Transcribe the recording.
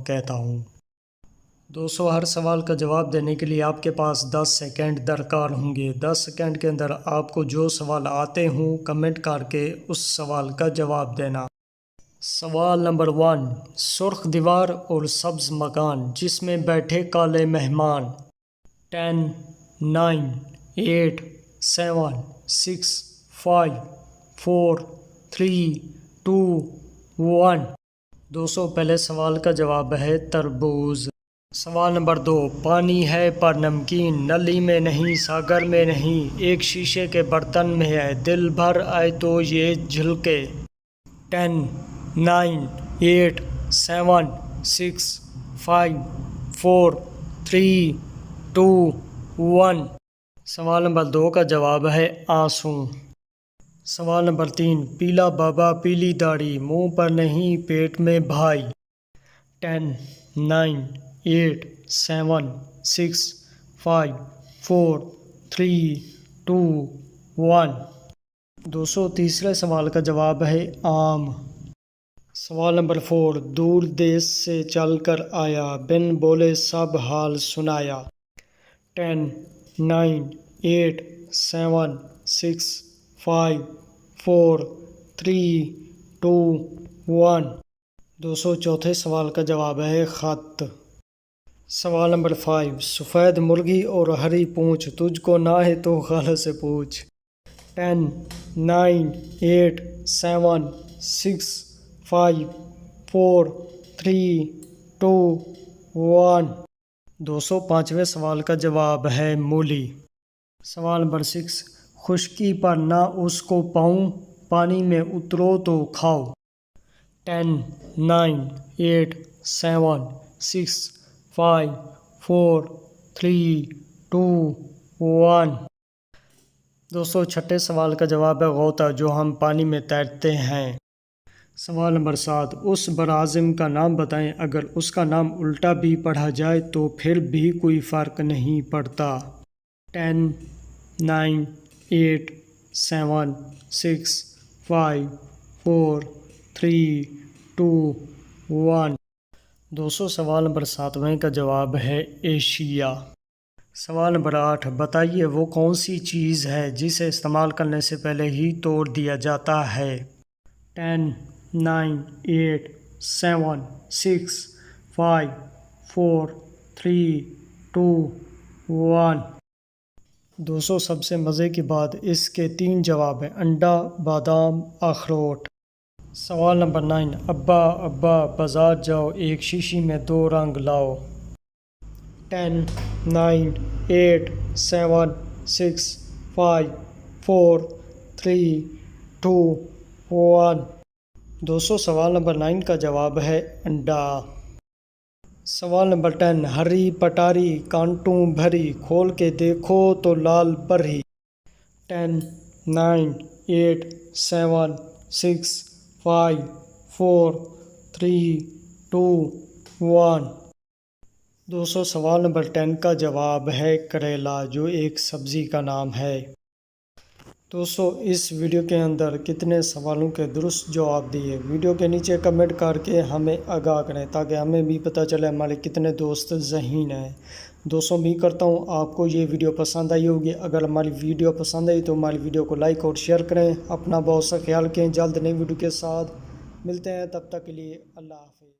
کہتا ہوں۔ دوستو ہر سوال کا جواب دینے کے لیے آپ کے پاس 10 سیکنڈ درکار ہوں گے۔ 10 سیکنڈ کے اندر آپ کو جو سوال آتے ہوں کمنٹ کر کے اس سوال کا جواب دینا۔ سوال نمبر 1، سرخ دیوار اور سبز مکان جس میں بیٹھے کالے مہمان۔ 10، 9، 8، 7، 6، 5، 4، 3، 2، 1۔ دوستو پہلے سوال کا جواب ہے تربوز۔ سوال نمبر 2، پانی ہے پر نمکین، نلی میں نہیں ساگر میں نہیں، ایک شیشے کے برتن میں ہے، دل بھر آئے تو یہ جھلکے۔ 10، 9، 8، 7، 6، 5، 4، 3، 2، 1۔ سوال نمبر 2 کا جواب ہے آنسو۔ سوال نمبر 3، پیلا بابا پیلی داڑھی، منہ پر نہیں پیٹ میں بھائی۔ 10، 9، 8، 7، 6، 5، 4، 3، 2، 1۔ دوستو تیسرے سوال کا جواب ہے آم۔ سوال نمبر 4، دور دیس سے چل کر آیا، بن بولے سب حال سنایا۔ 10، 9، 8، 7، 6، 5، 4، 3، 2، 1۔ دوستو چوتھے سوال کا جواب ہے خط۔ سوال نمبر 5، سفید مرغی اور ہری پونچھ، تجھ کو نہ ہے تو خالہ سے پوچھ۔ 10، 9، 8، 7، 6، 5، 4، 3، 2، 1۔ دوستو پانچویں سوال کا جواب ہے مولی۔ سوال نمبر 6، خشکی پر نہ اس کو پاؤں، پانی میں اترو تو کھاؤ۔ 10، 9، 8، 7، 6، 5، 4، 3، 2، 1۔ دوستو چھٹے سوال کا جواب ہے غوطہ، جو ہم پانی میں تیرتے ہیں۔ سوال نمبر 7، اس براعظم کا نام بتائیں، اگر اس کا نام الٹا بھی پڑھا جائے تو پھر بھی کوئی فرق نہیں پڑتا۔ 10، 9، 8، 7، 6، 5، 4، 3، 2، 1۔ دوستو سوال نمبر 7 کا جواب ہے ایشیا۔ سوال نمبر 8، بتائیے وہ کون سی چیز ہے جسے استعمال کرنے سے پہلے ہی توڑ دیا جاتا ہے۔ 10، 9، 8، 7، 6، 5، 4، 3، 2، 1۔ دوستو سب سے مزے کی بات، اس کے 3 جواب ہیں، انڈا، بادام، اخروٹ۔ سوال نمبر 9، ابا ابا بازار جاؤ، ایک شیشی میں 2 رنگ لاؤ۔ 10، 9، 8، 7، 6، 5، 4، 3، 2، 1۔ دوستو سوال نمبر 9 کا جواب ہے انڈا۔ سوال نمبر 10، ہری پٹاری کانٹوں بھری، کھول کے دیکھو تو لال پری۔ 10، 9، 8، 7، 6، 5، 4، 3، 2، 1۔ دوستو سوال نمبر 10 کا جواب ہے کریلا، جو ایک سبزی کا نام ہے۔ دوستو اس ویڈیو کے اندر کتنے سوالوں کے درست جواب دیے، ویڈیو کے نیچے کمنٹ کر کے ہمیں آگاہ کریں تاکہ ہمیں بھی پتہ چلے ہمارے کتنے دوست ذہین ہیں۔ دوستوں امید کرتا ہوں آپ کو یہ ویڈیو پسند آئی ہوگی۔ اگر ہماری ویڈیو پسند آئی تو ہماری ویڈیو کو لائک اور شیئر کریں۔ اپنا بہت سا خیال رکھیں، جلد نئی ویڈیو کے ساتھ ملتے ہیں، تب تک کے لیے اللہ حافظ۔